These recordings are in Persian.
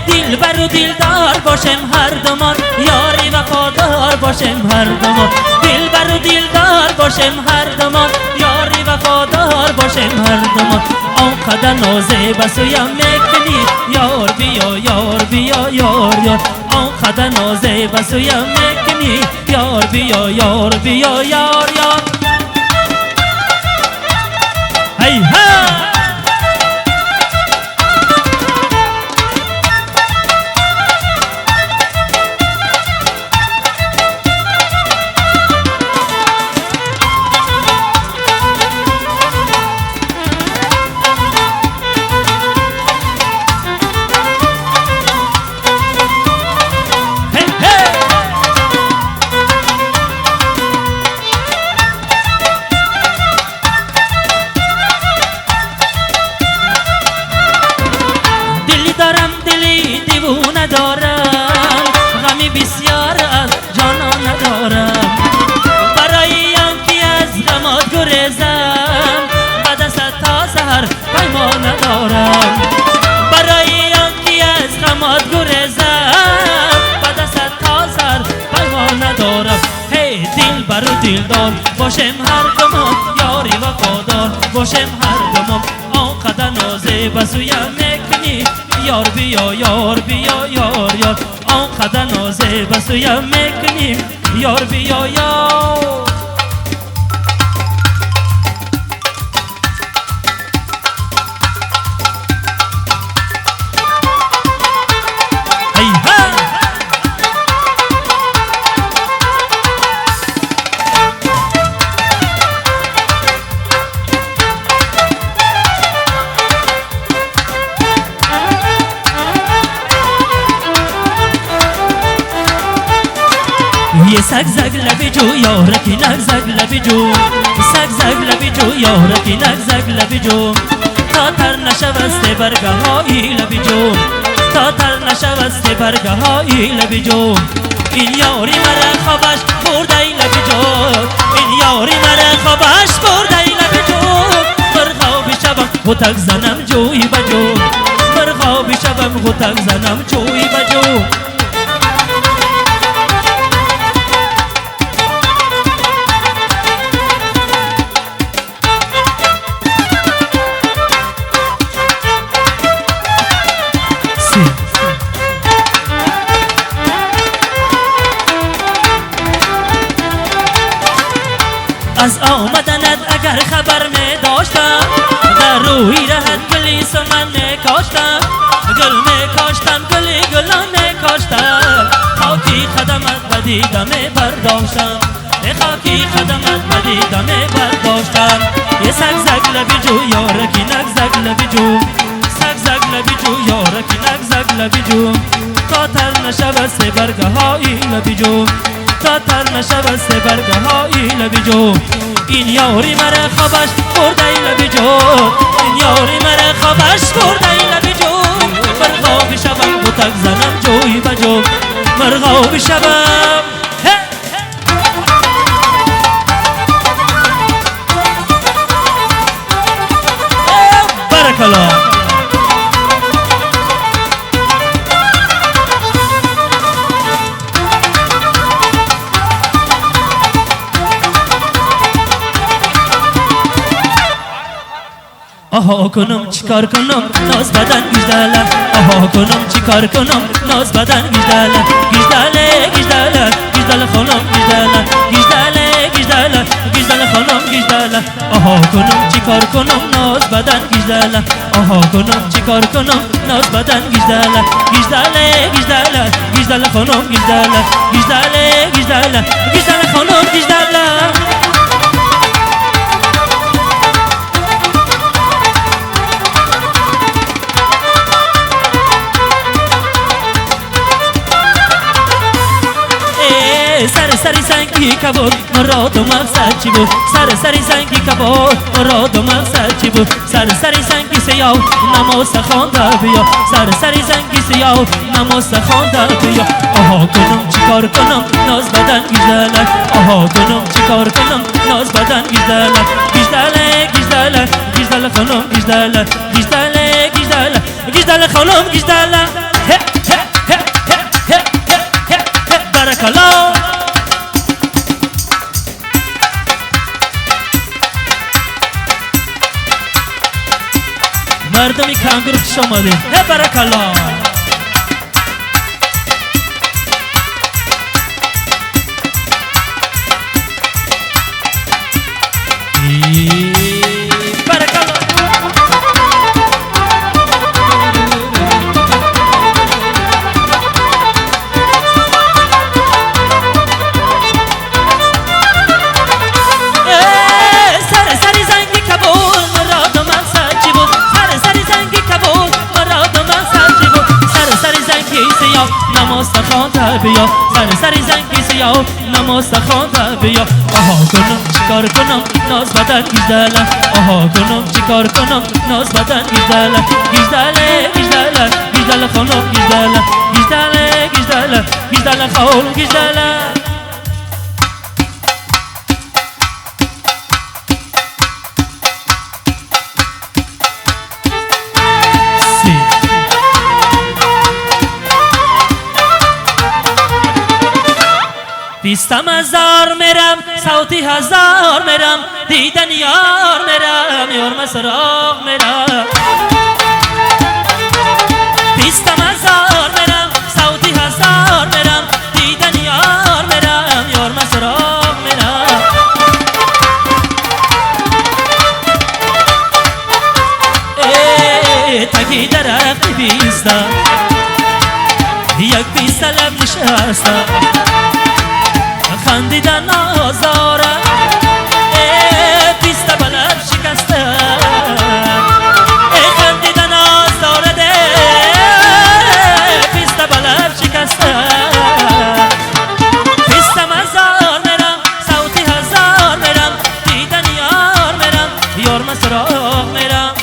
دلبر و دلدار باشم هر دومان، یاری وفادار باشم هر دومان. دلبر و دلدار باشم هر دومان، یاری وفادار باشم هر دومان. آنقدر نازه بسویم میکنی یار بیا یار بیا یار یار. آنقدر نازه بسویم میکنی یار بیا یار بیا یار یار. هی ها ندارم، غمی بسیار از جانا ندارم. برای آنکه از غمات گریزم بعد از تا سحر پیمان ندارم. برای آنکه از غمات گریزم بعد از تا سحر پیمان ندارم. هی دلبر و دلدار باشم هر دومان، یاری وفادار باشم هر دومان. آنقدر نازه بسویم میکنی یار بیا یار بیا یار یار. آنقدر نازه بسویم میکنی یار بیا یار. یه سگ زگ لبی جو یارکی نگ زگ لبی جو. سگ زگ لبی جو یارکی نگ زگ لبی جو. تا تر نشوست برگه های لبی جو. تا تر نشوست برگه های لبی جو. این یاری مرا خوابش برده لبی جو. این یاری مرا خوابش برده لبی جو. برخوابی شبم غتک زنم جوی بجو. برخوابی شبم غتک زنم جوی بجو. از آمدنت اگر خبر می داشتم در روی رهت گلی سمن می کاشتم. گل می کاشتم گلی گلان می کاشتم. خاکی خدمت بدیدم می برداشتم. خاکی خدمت بدیدم می برداشتم. یه سگ زگ لبی جو یارکی نگ زگ لبی جو. سگ زگ لبی جو یارکی نگ زگ لبی جو. تا تر نشوست برگه های لبی جو. تا تر نشوست برگه های لبی جو. این یاری مرا خوابش برده لبی جو. این یاری مرا خوابش برده لبی جو. مرغابی شبم غتک زنم جوی بجو. مرغابی شبم بارک الله. آها کنم چیکار کنم ناز بدن گیجدالم. آها کنم چیکار کنم ناز بدن گیجدالم. گیجداله گیجداله گیجدال خانم گیجداله. گیجداله گیجداله گیجدال خانم گیجداله. آها کنم چیکار کنم ناز بدن گیجداله. آها کنم چیکار کنم ناز بدن گیجداله. گیجداله گیجداله گیجدال خانم گیجداله. گیجداله گیجداله گیجدال خانم گیجداله. سر سنگی کبود مراد و مقصد چی بود سر سنگی کبود مراد و مقصد چی بود سر سنگی سیاه نماز خوانده بیا سر سنگی سیاه نماز خوانده بیا آها کنم چیکار کنم ناز بدن گیجدلک آها کنم چیکار کنم ناز بدن گیجدلک گیجدل خانم گیجدل خانم گیجدل بارک الله مردمی کانگرو پیش آمده بارک الله بیا سر زنگی سیاه نماز خوانده بیا آها کنم چیکار کنم ناز بدن گیجدلک آها کنم چیکار کنم ناز بدن گیجدلک گیجدل خانم گیجدل خانم گیجدلک بیستم هزار میرم صوتی هزار میرم دیدن یار میرم یار مسراغ میرم بیستم هزار میرم صوتی هزار میرم دیدن یار میرم یار مسراغ میرم تکی درخت بیستم یک بیست لب نشستم خندیدن آزاره پیست بلب شکسته خندیدن آزاره ده پیست بلب شکسته پیستم هزار میرم صوتی هزار میرم دیدن یار میرم یار مسراغ میرم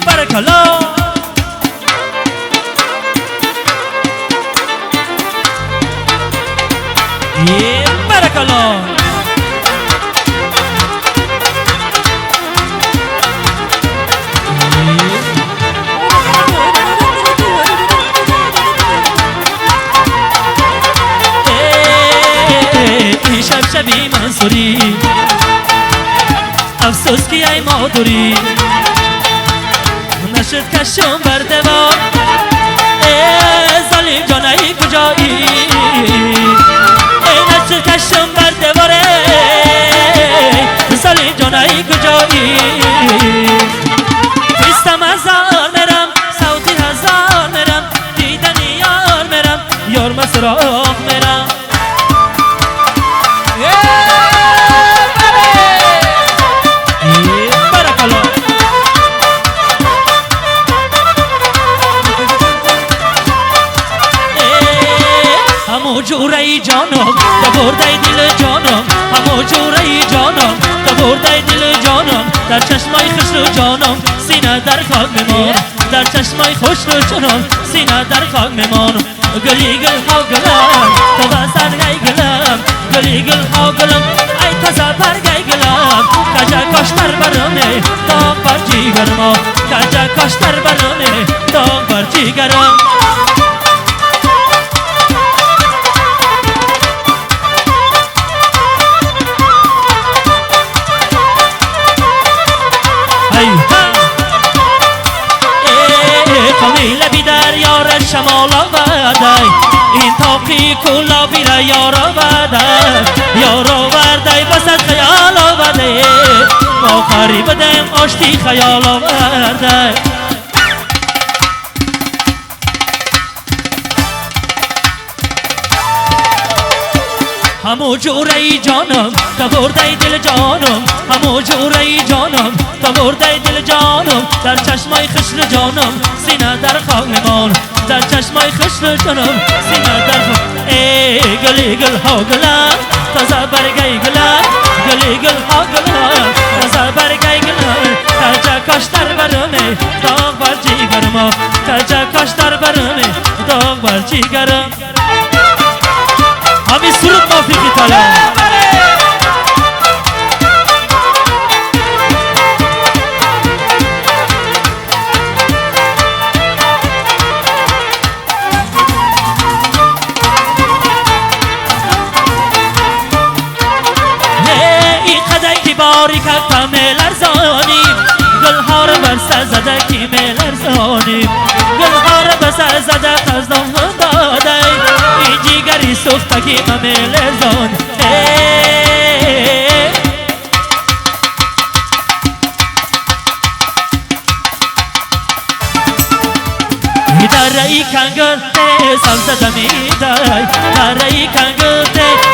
بارک الله بارک الله شب شبی منصوری افسوس کی ای مادری نشد کشم بر دوام ظالم جان ای کجایی نشد کشم بر دواره ظالم جان ای کجایی بیستم هزار میرم صوتی هزار میرم دیدن یار میرم یار مسراغ میرم همو جوره جانم تا برده دل جانم همو جوره جانم تا برده دل جانم در چشمای خوش رو جانم سینه در خاک میمانم در چشمای خوش رو جانم سینه در خاک میمانم گلی گل ها گلم تو بسر گی گلم گلی گل ها گلم ای تازه برگی گلم کجا کاشتر برمه داغ بر جیگرم کجا کاشتر برمه داغ بر جیگرم قمیل بی در یار شمال آورده این تاقی کلا بیره یار آورده بسد خیال آورده ما قریب دیم آشتی خیال آورده همو جوره جانم تا برده دل جانم همو جوره جانم تا برده دل جانم در چشمای خشر جانم سینه در خاک میمانم در ای خشل کنم سینه در خود ای گلی گل ها گلم تازه برگی گلم گلی گل ها گلم تازه برگی گلم کجا کاشتر برمه داغ بر جیگرم کجا کاشتر برمه داغ بر جیگرم همین سرود موفیقی تالا باری که کامل ارزانیم گل ها رو بر سر زده کی میل ارزانیم گل ها رو بر سر زده قصدم داده این جیگری سوخته کی میل ارزان در ای کنگل سبز دمیدای در ای کنگل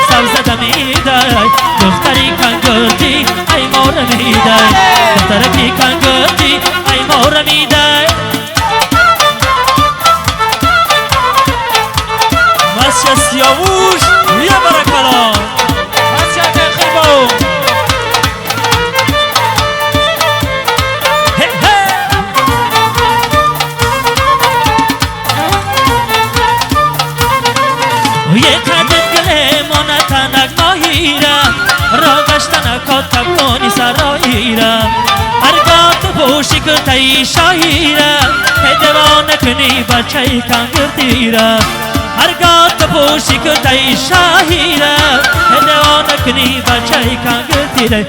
سبز دمیدای دختری کنگلتی ای مور میدای دخترکی کنگلتی ای مور میدای مسیا سیاوش یه برکلا مسیا تخیبو یه قدت گله مانتنک ماهیرم را گشتنک کتکانی سراییرم ارگات پوشی کرتای شاهیرم هدوان کنی بچه کنگردیرم ارگات پوشی کرتای شاهیرم هدوان کنی بچه کنگردیرم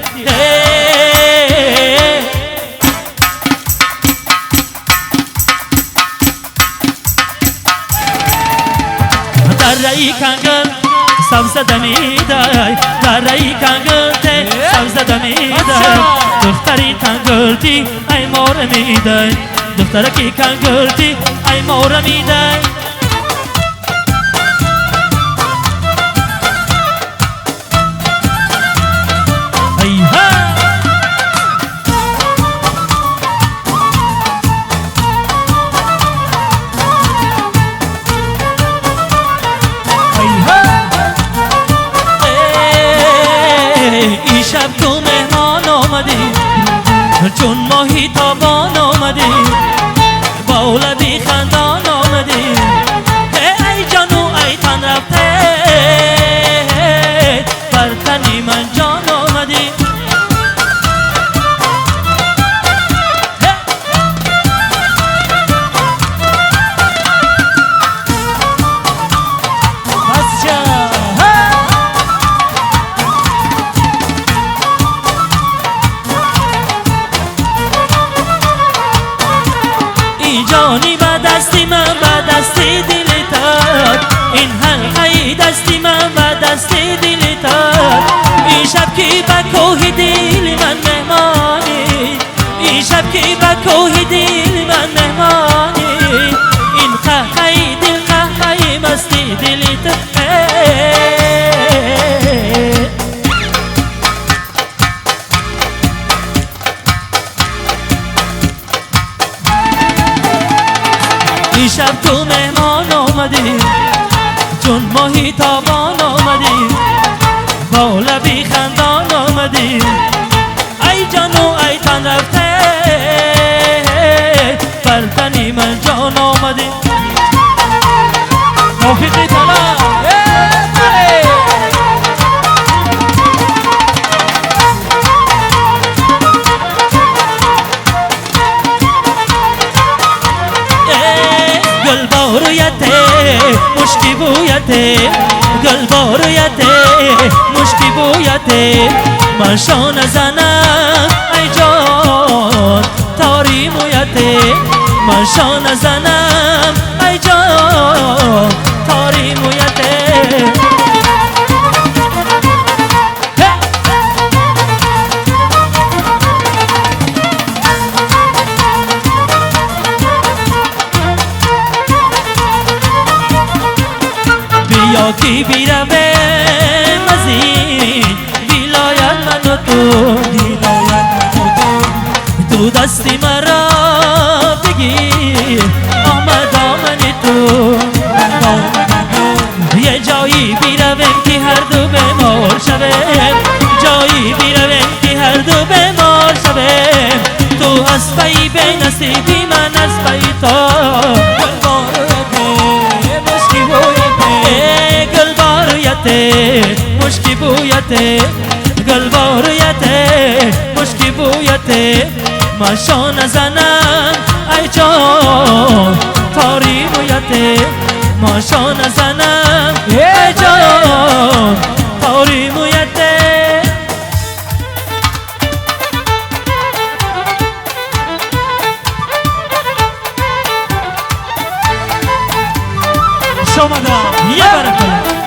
در ای کنگل سبز دمیدای در ای کنگل ته سبز دمیدای دختری کنگلتی ای مور میدای دخترکی کنگلتی ای مور میدای ای شب تو مهمان آمدی چون ماهی تابان آمدی با اولادی خندان آمدی ای جانو ای تن رفته بر تنی من جان آمدی جانی با دستی من با دستی دلی تاد این حلقه دستی من با دستی دلی تاد این شب کی با کوه دل من مهمانی این شب کی با کوه دل من مهمانی این قهقه دل قهقه مستی دلی تاد این شب تو مهمان آمدی چون ماهی تابان آمدی با لبی خندان آمدی ای جانو ای تن رفته بر تنی من جان آمدی موفیقی تلا گل بارویته مشکی بویته گل بارویته مشکی بویته من شان زنم ای جان تاری مویته من شان زنم ای جان تاری مویته بیا کی بیروه مزید ولایت من و تو دستی مرا بگیر آمد آمنی تو جایی بیرویم که هر دو بیمار شویم جایی بیرویم که هر دو بیمار شویم تو اسبی به نصیبی من اسبی تو گل بارویته مشکی بویته گل بارویته مشکی بویته ماشا نزنم ای جان تاری مویته ماشا نزنم ای جان تاری مویته شما دا یه برکلا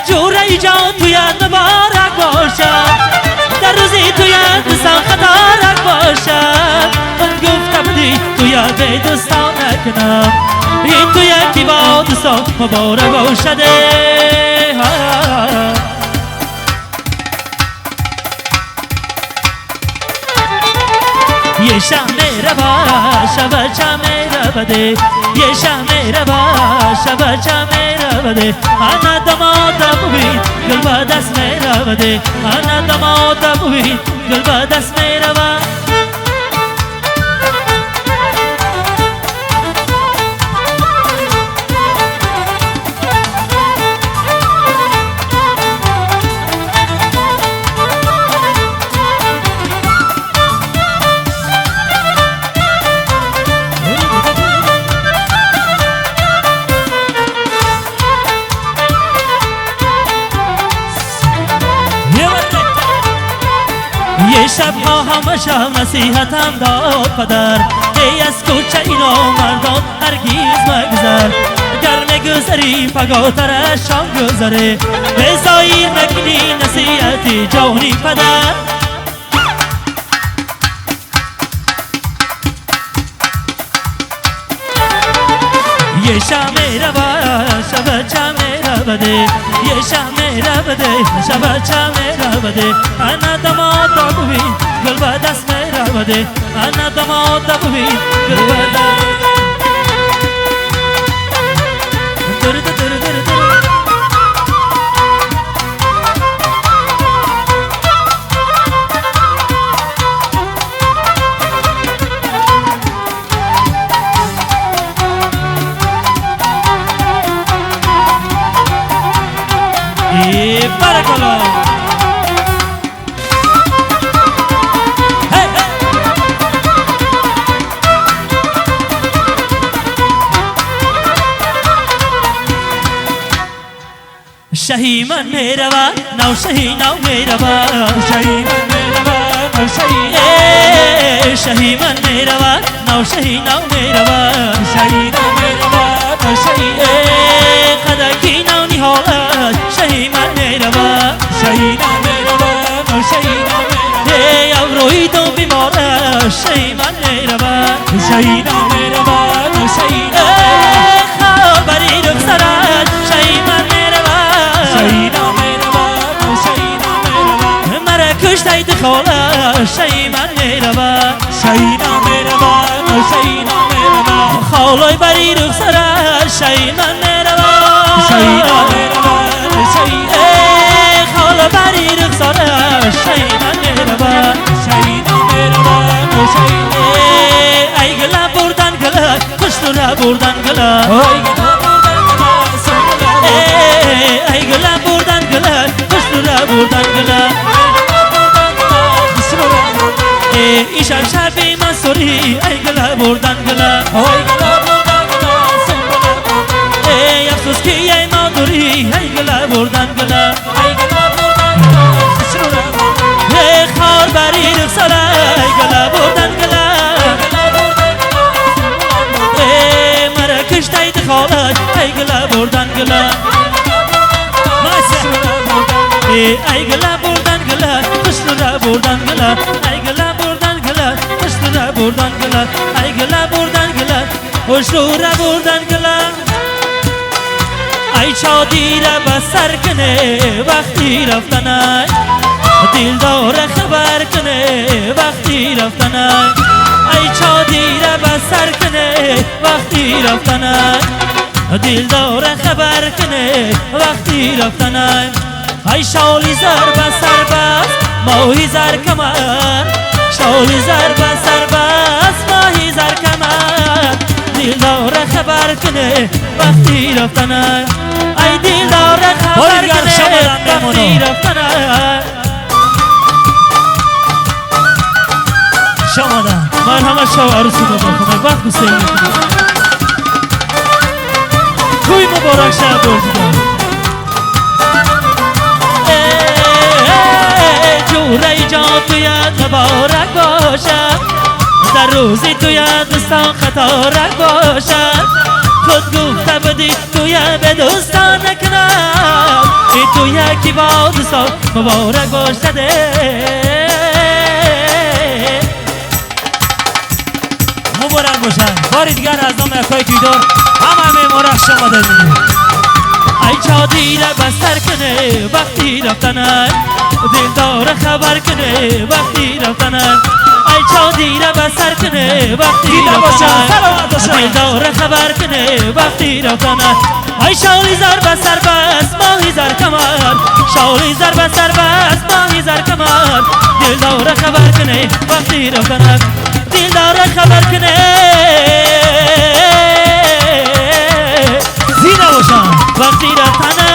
جوره جان توی مبارک باشد در روزی توی دوستان خطارک باشد من گفتم بودی توی به دوستان نکنم این توی کی با دوستان مبارک باشده یه شمه روا شبه چمه ربده یه شمه روا شبه چمه ربده انا دمادم بید گل با دست می ربده انا دمادم بید گل با دست می ربده یه شب ها همه شب نصیحتم داد پدر ای از کوچه اینا مردم هرگیز مگذر گر میگذری فگاترش شام گذره به زایر نکنی نصیحتی جانی پدر یه شمه روا شب چمه ربده یه شمه ربده شب چمه ربده انا دمادا ببین گل با دست می ربده انا دمادا ببین گل با دست Barakala hey, hey. شهی من میروا نو شهی نو میروا شهی من میروا نو شهی شهی من میروا نو شهی نو میروا شهی نو میروا نو شهی خداکی نو نهال شهی من میروا شهی نو میروا نو شهی نو میروا روی تو بیمار شهی من میروا شهی نو میروا نو شهی نو خبری رخسارت شهی من میروا شهی نو میروا نو شهی نو میروا مرا کشتی دخولا شهی من میروا شهی نو میروا نو شهی نو میروا خالای بری رخسارت شهی من میروا شهی نو میروا نو شهی خالا بری رخسارت شهی من میروا شهی نو میروا نو شهی ای گلا بردن گلا کشتورا بردن گلا ای گلا بردن گلا کشتورا بردن گلا ایشان شبی منصوری ای گلا بردن گلا ای افسوس که ای مادوری ای گلا بردن گلا ای خار بری رخساره ای گلا بردن گلا ای مرا کشتی دخالت ای گلا بردن گلا ای گلا بردن گلا کشتورا بردن گلا ای گلا بردن گلا کشتورا بردن گلا ای گلا بردن گلا کشتورا بردن گلا ای شادی را بسر کنه وقتی رفتنه دل داره خبر کنه وقتی رفتنه ای شادی را بسر کنه وقتی رفتنه دل داره خبر کنه وقتی رفتنه ای شالی زر بسر بس ماهی زر کمر شالی زر بسر بس ماهی زر کمر دل داره خبر کنه وقتی رفتنه ای دل داره خبر کنه وقتی رفتنه شمادن مرحمت شو عروسی بخونه وقت بسیار میکنه توی مبارک شب بردیدم جوره جان تویت مبارک باشد در روزی تویت دوستان خطارک باشد خود گفته بودی توی به دوستان نکنم ای تو یکی با دوستان مبارک باشد مبارک باشد باری دیگر از نام اکای تویدار همه مرخ شما داریم ای شادی را بستر کنه وقتی رفتنه دل داره خبر کنه وقتی رفتنه ای شادی را بستر کنه وقتی رفتنه دل داره خبر کنه وقتی رفتنه ای شالی زر بستر بس ماهی زر کمر شالی زر بستر بس ماهی زر کمر دل داره خبر کنه وقتی رفتنه دل داره خبر کنه زینه باشم وقتی رفتنه